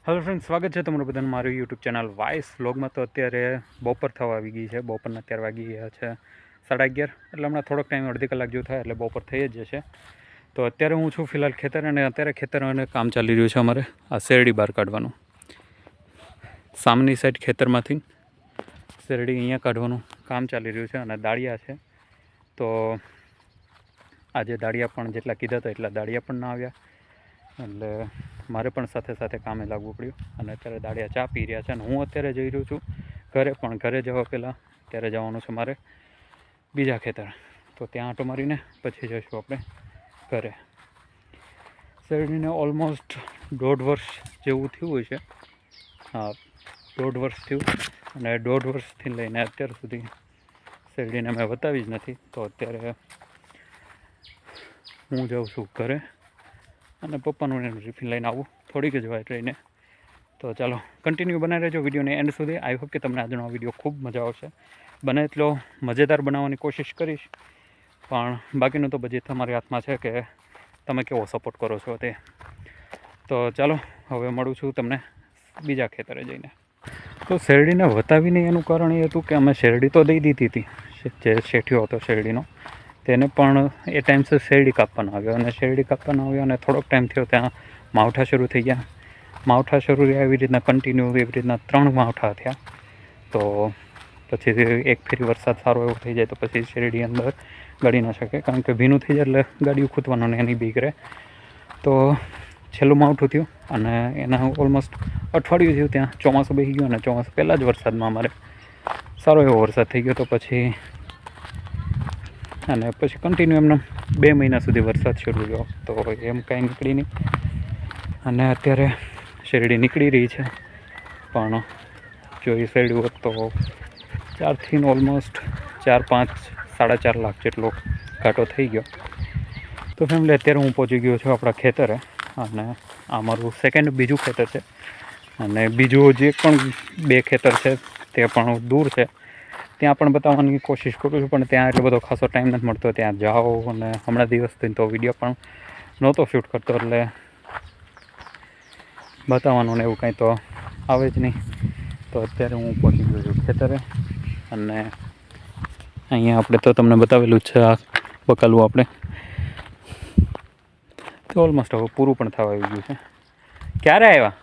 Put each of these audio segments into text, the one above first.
Hello friend, સ્વાગત છે તમારું બધાનું મારું યુટ્યુબ ચેનલ વાઇસ વ્લોગમાં. તો અત્યારે બપોર થવા આવી ગઈ છે. બપોરના અત્યારે વાગી ગયા છે 11:30. એટલે હમણાં થોડોક ટાઈમ, અડધી કલાક જેવું થાય એટલે બપોર થઈ જ જશે. તો અત્યારે હું છું ફિલહાલ ખેતર, અને અત્યારે ખેતર અને કામ ચાલી રહ્યું છે અમારે આ શેરડી બહાર કાઢવાનું. સામેની સાઈડ ખેતરમાંથી શેરડી અહીંયા કાઢવાનું કામ ચાલી રહ્યું છે, અને દાળિયા છે. તો આજે દાળિયા પણ જેટલા કીધા હતા એટલા દાળિયા પણ ના આવ્યા, એટલે મારે પણ સાથે સાથે કામે લાગવું પડ્યું. અને અત્યારે દાળિયા ચા પી રહ્યા છે, અને હું અત્યારે જઈ રહ્યો છું ઘરે. પણ ઘરે જવા પહેલાં ત્યારે જવાનું છે મારે બીજા ખેતર. તો ત્યાં આંટો મારીને પછી જઈશું આપણે ઘરે. શેરડીને ઓલમોસ્ટ 1.5 વર્ષ જેવું થયું હોય છે. હા, 1.5 વર્ષ થયું. અને 1.5 વર્ષથી લઈને અત્યાર સુધી શેરડીને મેં બતાવી જ નથી. તો અત્યારે હું જાઉં છું ઘરે, અને પપ્પાનું એનું ટિફિન લઈને આવું થોડીક જ વાર રહીને. તો ચાલો કન્ટિન્યુ બનાવી રહેજો વિડીયોને એન્ડ સુધી. આઈ હોપ કે તમને આજનો વિડીયો ખૂબ મજા આવશે. બને એટલો મજેદાર બનાવવાની કોશિશ કરીશ, પણ બાકીનું તો બધી તમારી હાથમાં છે કે તમે કેવો સપોર્ટ કરો છો તે. તો ચાલો હવે મળું છું તમને બીજા ખેતરે જઈને. તો શેરડીને વતાવીને એનું કારણ એ હતું કે અમે શેરડી તો દઈ દીધી હતી. જે શેઠિયો હતો શેરડીનો, તેને પણ એ ટાઈમસર શેરડી કાપવાનો આવ્યો, અને શેરડી કાપવાનો આવ્યો અને થોડોક ટાઈમ થયો ત્યાં માવઠા શરૂ થઈ ગયા. માવઠા શરૂ થયા એવી રીતના કન્ટિન્યુ એવી રીતના 3 માવઠા થયા. તો પછી એક ફેરી વરસાદ સારો એવો થઈ જાય તો પછી શેરડી અંદર ગળી ન શકે, કારણ કે ભીનું થઈ જાય એટલે ગાડીઓ ખૂટવાનું ને એની બીક રહે. તો છેલ્લું માવઠું થયું, અને એના ઓલમોસ્ટ અઠવાડિયું થયું ત્યાં ચોમાસું બેસી ગયું. અને ચોમાસું પહેલાં જ વરસાદમાં અમારે સારો એવો વરસાદ થઈ ગયો. તો પછી કન્ટિન્યુ એમને 2 મહિના સુધી વરસાદ શરૂ થયો. તો એમ કાંઈ નીકળી નહીં, અને અત્યારે શેરડી નીકળી રહી છે. પણ જો એ શેરડી હોત તો 4થી ઓલમોસ્ટ 4-5, 4.5 લાખ જેટલો ઘાટો થઈ ગયો. તો ફેમિલી, અત્યારે હું પહોંચી ગયો છું આપણા ખેતરે, અને આ મારું બીજું ખેતર છે. અને બીજું જે પણ 2 ખેતર છે તે પણ દૂર છે. ત્યાં પણ બતાવવાની કોશિશ કરું છું, પણ ત્યાં એટલો બધો ખાસો ટાઈમ નથી મળતો ત્યાં જાઓ. અને હમણાં દિવસથી તો વિડીયો પણ નહોતો શૂટ કરતો, એટલે બતાવવાનું ને એવું કાંઈ તો આવે જ નહીં. તો અત્યારે હું પહોંચી ગયો છું ખેતરે, અને અહીંયા આપણે તો તમને બતાવેલું જ છે આ બકાલું આપણે. તો ઓલમોસ્ટ હવે પૂરું પણ થવા આવી ગયું છે. ક્યારે આવ્યા?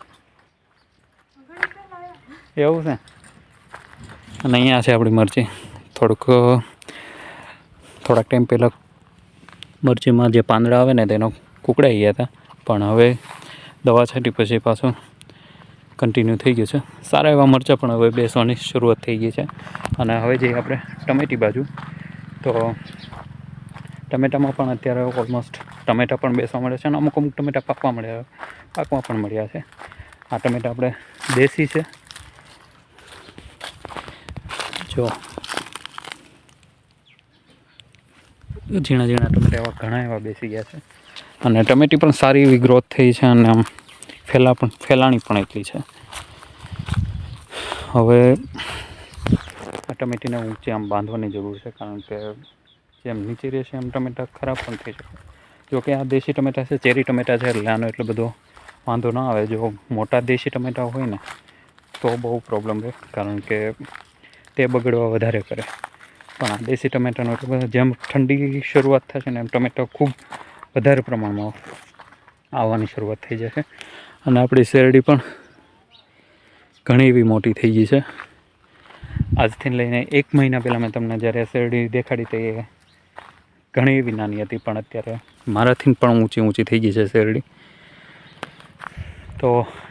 એવું છે. અને અહીંયા છે આપણી મરચી. થોડાક ટાઈમ પહેલાં મરચીમાં જે પાંદડા આવે ને તેનો કુકડાઈ ગયા હતા, પણ હવે દવા છાંટી પછી પાછું કન્ટિન્યુ થઈ ગયું છે. સારા એવા મરચાં પણ હવે બેસવાની શરૂઆત થઈ ગઈ છે. અને હવે જઈએ આપણે ટમેટી બાજુ. તો ટમેટામાં પણ અત્યારે ઓલમોસ્ટ ટમેટા પણ બેસવા મળે છે, અને અમુક ટમેટા પાકવા પણ મળ્યા છે. આ ટમેટા આપણે દેશી છે. જો ઝીણા ઝીણા ટમેટા એવા ઘણા એવા બેસી ગયા છે, અને ટમેટી પણ સારી એવી ગ્રોથ થઈ છે, અને આમ ફેલાણી પણ એટલી છે. હવે આ ટમેટીને ઊંચી આમ બાંધવાની જરૂર છે, કારણ કે જેમ નીચે રહેશે એમ ટમેટા ખરાબ પણ થઈ શકે. જોકે આ દેશી ટમેટા છે, ચેરી ટમેટા છે, એટલે આનો એટલો બધો વાંધો ના આવે. જો મોટા દેશી ટમેટા હોય ને તો બહુ પ્રોબ્લેમ રહે, કારણ કે તે બગડવા વધારે કરે. પણ આ દેશી ટમેટાનો એટલો બધો, જેમ ઠંડી શરૂઆત થશે ને એમ ટમેટા ખૂબ વધારે પ્રમાણમાં આવવાની શરૂઆત થઈ જશે. અને આપણી શેરડી પણ ઘણી એવી મોટી થઈ ગઈ છે. આજથી લઈને 1 મહિના પહેલાં મેં તમને જ્યારે શેરડી દેખાડી તો એ ઘણી એવી નાની હતી, પણ અત્યારે મારાથી પણ ઊંચી થઈ ગઈ છે શેરડી. તો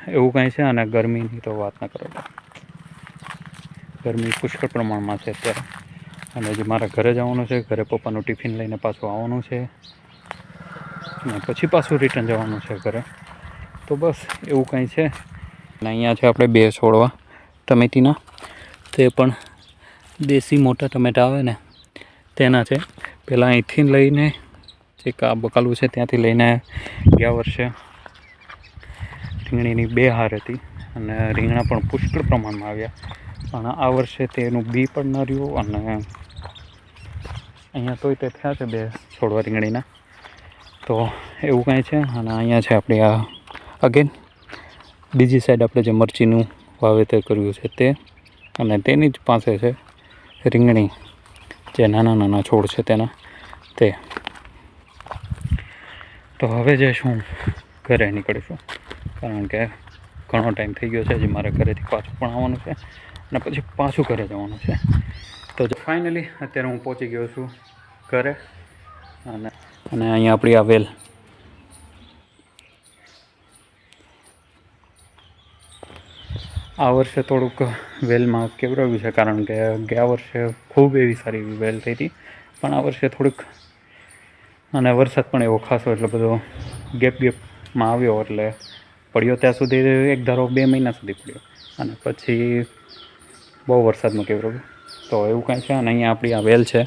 એવું કાંઈ છે. અને ગરમીની તો વાત ના કરો, ગરમી પુષ્કળ પ્રમાણમાં છે અત્યારે. અને હજી મારા ઘરે જવાનું છે. ઘરે પપ્પાનું ટિફિન લઈને પાછું આવવાનું છે, અને પછી પાછું રિટર્ન જવાનું છે ઘરે. તો બસ એવું કાંઈ છે. અને અહીંયા છે આપણે 2 છોડવા ટમેટીના. તે પણ દેશી મોટા ટમેટા આવે ને તેના છે. પહેલાં અહીંથી લઈને જે આ બકાલું છે ત્યાંથી લઈને ગયા વર્ષે રીંગણીની 2 હાર હતી, અને રીંગણા પણ પુષ્કળ પ્રમાણમાં આવ્યા. પણ આ વર્ષે તેનું બી પણ ન રહ્યું, અને અહીંયા તોય તે થયા છે 2 છોડવા રીંગણીના. તો એવું કાંઈ છે. અને અહીંયા છે આપણી આ અગેન બીજી સાઈડ આપણે જે મરચીનું વાવેતર કર્યું છે તે, અને તેની જ પાસે છે રીંગણી, જે નાના નાના છોડ છે તેના તે. તો હવે જે શું ઘરે નીકળીશું, કારણ કે ઘણો ટાઈમ થઈ ગયો છે. હજી મારે ઘરેથી પાછું પણ આવવાનું છે અને પછી પાછું ઘરે જવાનું છે. તો ફાઇનલી અત્યારે હું પહોંચી ગયો છું ઘરે. અને અહીંયા આપણી આ વેલ, આ વર્ષે થોડુંક વેલમાં કેવરાવ્યું છે, કારણ કે ગયા વર્ષે ખૂબ એવી સારી એવી વેલ થઈ હતી, પણ આ વર્ષે થોડુંક, અને વરસાદ પણ એવો ખાસો એટલો બધો ગેપમાં આવ્યો, એટલે પડ્યો ત્યાં સુધી એક ધારો 2 મહિના સુધી પડ્યો, અને પછી બહુ વરસાદમાં કેવરાવ્યું. તો એવું કાંઈ છે. અને અહીંયા આપણી આ વેલ છે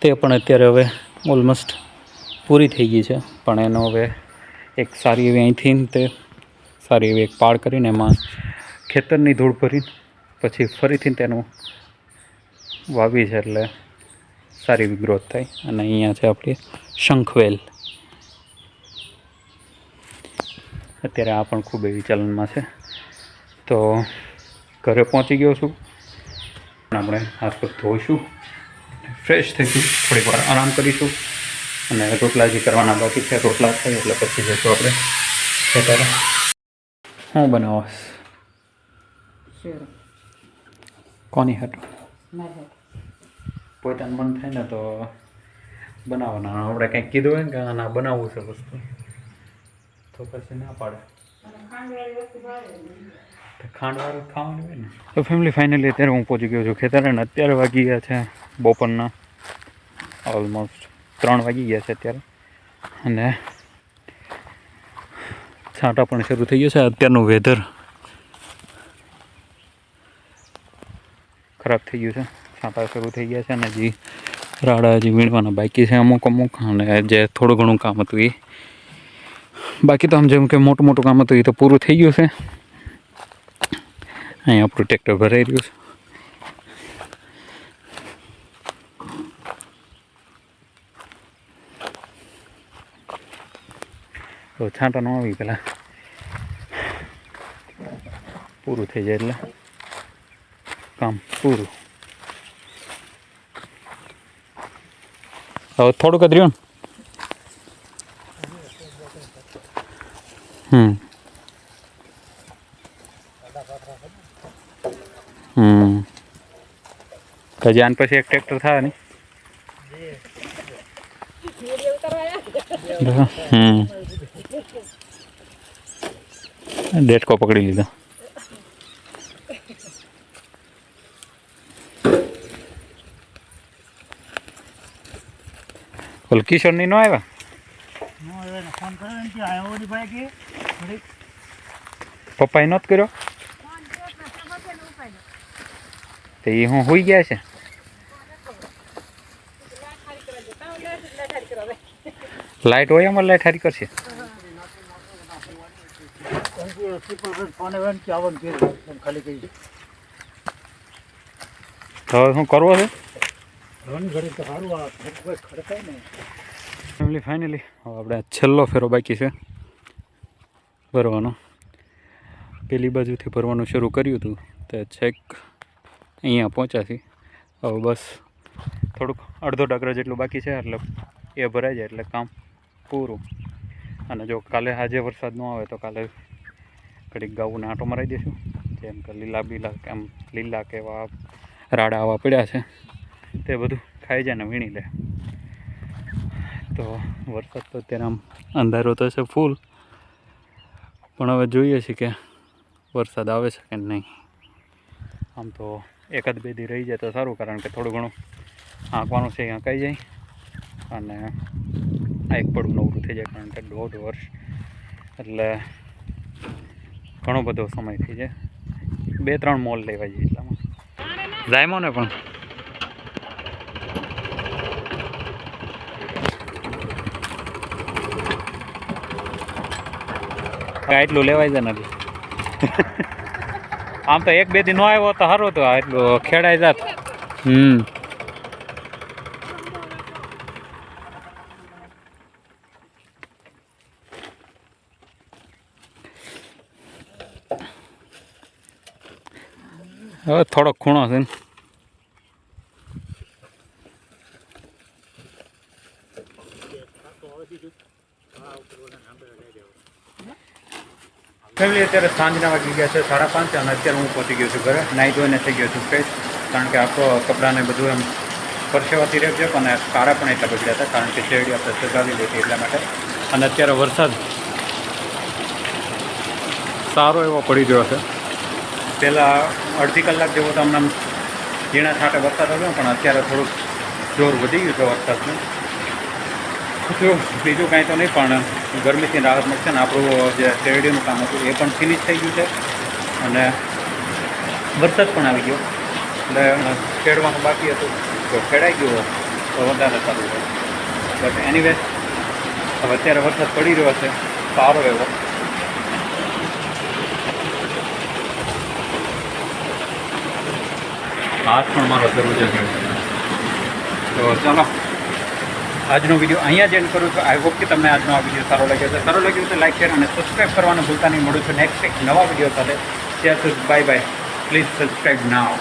તે પણ અત્યારે હવે ઓલમોસ્ટ પૂરી થઈ ગઈ છે, પણ એનો હવે એક સારી એવી અહીંથી તે સારી એવી એક પાળ કરીને એમાં ખેતરની ધૂળ ભરી પછી ફરીથી તેનું વાવી છે, એટલે સારી એવી ગ્રોથ થાય. અને અહીંયા છે આપણી શંખવેલ. અત્યારે આ પણ ખૂબ એવી ચલનમાં છે. તો ઘરે પહોંચી ગયો છું. આપણે હાથ પગ ધોઈશું, ફ્રેશ થઈશું, થોડીક વાર આરામ કરીશું, અને રોટલા જે કરવાના બાકી છે રોટલા થાય એટલે પછી જઈશું આપણે ખેતરે. શું બનાવસ? કોની હાટું? પોતાનું મન થાય ને તો બનાવવાના. આપણે કંઈક કીધું હોય ને કે ના બનાવવું છે વસ્તુ, તો પછી ના પાડે. ખાંડવાળું ખાવાનું હોય ને. તો ફેમિલી ફાઇનલી અત્યારે હું પહોંચી ગયો છું ખેતરે, અને અત્યારે વાગી ગયા છે બપોરના ઓલમોસ્ટ 3 વાગી ગયા છે અત્યારે, અને છાંટા પણ શરૂ થઈ ગયો છે. અત્યારનું વેધર ખરાબ થઈ ગયું છે, છાંટા શરૂ થઈ ગયા છે, અને હજી રાડા હજી વીણવાના બાકી છે અમુક, અને જે થોડું ઘણું કામ હતું એ બાકી. તો આમ જેમ કે મોટું મોટું કામ હતું એ તો પૂરું થઈ ગયું છે. અહીંયા આપણું ટ્રેક્ટર ભરાઈ રહ્યું છે. તો છાંટા ન આવી પહેલાં પૂરું થઈ જાય એટલે કામ પૂરું. હવે થોડુંક જ રહ્યું ને. હજી આન પછી એક ટ્રેક્ટર થાય ને. ડેટકો પકડી લીધો. ઓલ કિશોરની નો આવ્યા? પપ્પાએ નહોત કર્યો તો એ હું હોઈ ગયા છે. લાઈટ હોય અમારે લાઈટ હારી કરશે. હવે શું કરવો છે? ફાઇનલી આપણે છેલ્લો ફેરો બાકી છે ભરવાનો. પેલી બાજુથી ભરવાનું શરૂ કર્યું હતું તો છેક અહીંયા પહોંચ્યા છીએ. હવે બસ થોડુંક અડધો ડાકરા જેટલું બાકી છે, એટલે એ ભરાઈ જાય એટલે કામ પૂરું. અને જો કાલે આજે વરસાદ ન આવે તો કાલે ઘડીક ગાઉને આંટો મરાવી દઈશું. જેમ કે લીલા આમ લીલા કે એવા રાડા આવા પડ્યા છે તે બધું ખાઈ જાય ને વીણી લે. તો વરસાદ તો અત્યારે આમ અંધારો તો છે ફૂલ, પણ હવે જોઈએ છીએ કે વરસાદ આવે છે કે નહીં. આમ તો 1-2 દી રહી જાય તો સારું, કારણ કે થોડું ઘણું આંકવાનું છે એ આંકાઈ જાય, અને આ એક પડું નવરું થઈ જાય, કારણ કે 1.5 વર્ષ એટલે ઘણો બધો સમય થઈ જાય. 2-3 મોલ લેવા જાય એટલામાં જાયમો ને. પણ એટલું લેવાય છે નથી. આમ તો 1-2 દી નો આવ્યો તો સારું તો એટલું ખેડાઈ જાત. હવે થોડોક ખૂણો છે ને ફેમિલી અત્યારે સાંજના વાગી ગયા છે 5:30 અને અત્યારે હું પહોંચી ગયો છું ઘરે. નાહી ધોઈને થઈ ગયો છું ફ્રેશ, કારણ કે આખો કપડાને બધું એમ પરસેવાથી રહે છે અને કારા પણ એટલા બગડ્યા હતા કારણ કે શેરડી આપણે સગાવી લીધી એટલા માટે. અને અત્યારે વરસાદ સારો એવો પડી રહ્યો છે. પહેલાં અડધી કલાક જેવો તો અમને ઝીણા છાંટે વરસાદ હતો, પણ અત્યારે થોડુંક જોર વધી ગયું છે વરસાદનું. બીજું કાંઈ તો નહીં, પણ ગરમીથી રાહત મળશે ને આપણું જે શેરડીનું કામ હતું એ પણ ફિનિશ થઈ ગયું છે અને વરસાદ પણ આવી ગયો એટલે ખેડવાનું બાકી હતું તો ખેડાઈ ગયું તો વધારે સારું હોય. બટ એનીવે હવે અત્યારે વરસાદ પડી રહ્યો છે સારો એવો. હાથ પણ મારો શરૂ છે. તો ચાલો આજનો વિડીયો અહીંયા જ એન્ડ કરું છું. આઈ હોપ કે તમને આજનો આ વિડીયો સારો લાગ્યો છે. સારો લાગ્યો તો લાઈક, શેર અને સબસ્ક્રાઈબ કરવાનું ભૂલતા નહીં. મળું છું નેક્સ્ટ એક નવા વિડીયો સાથે. ત્યાં સુધી bye bye. Please subscribe now.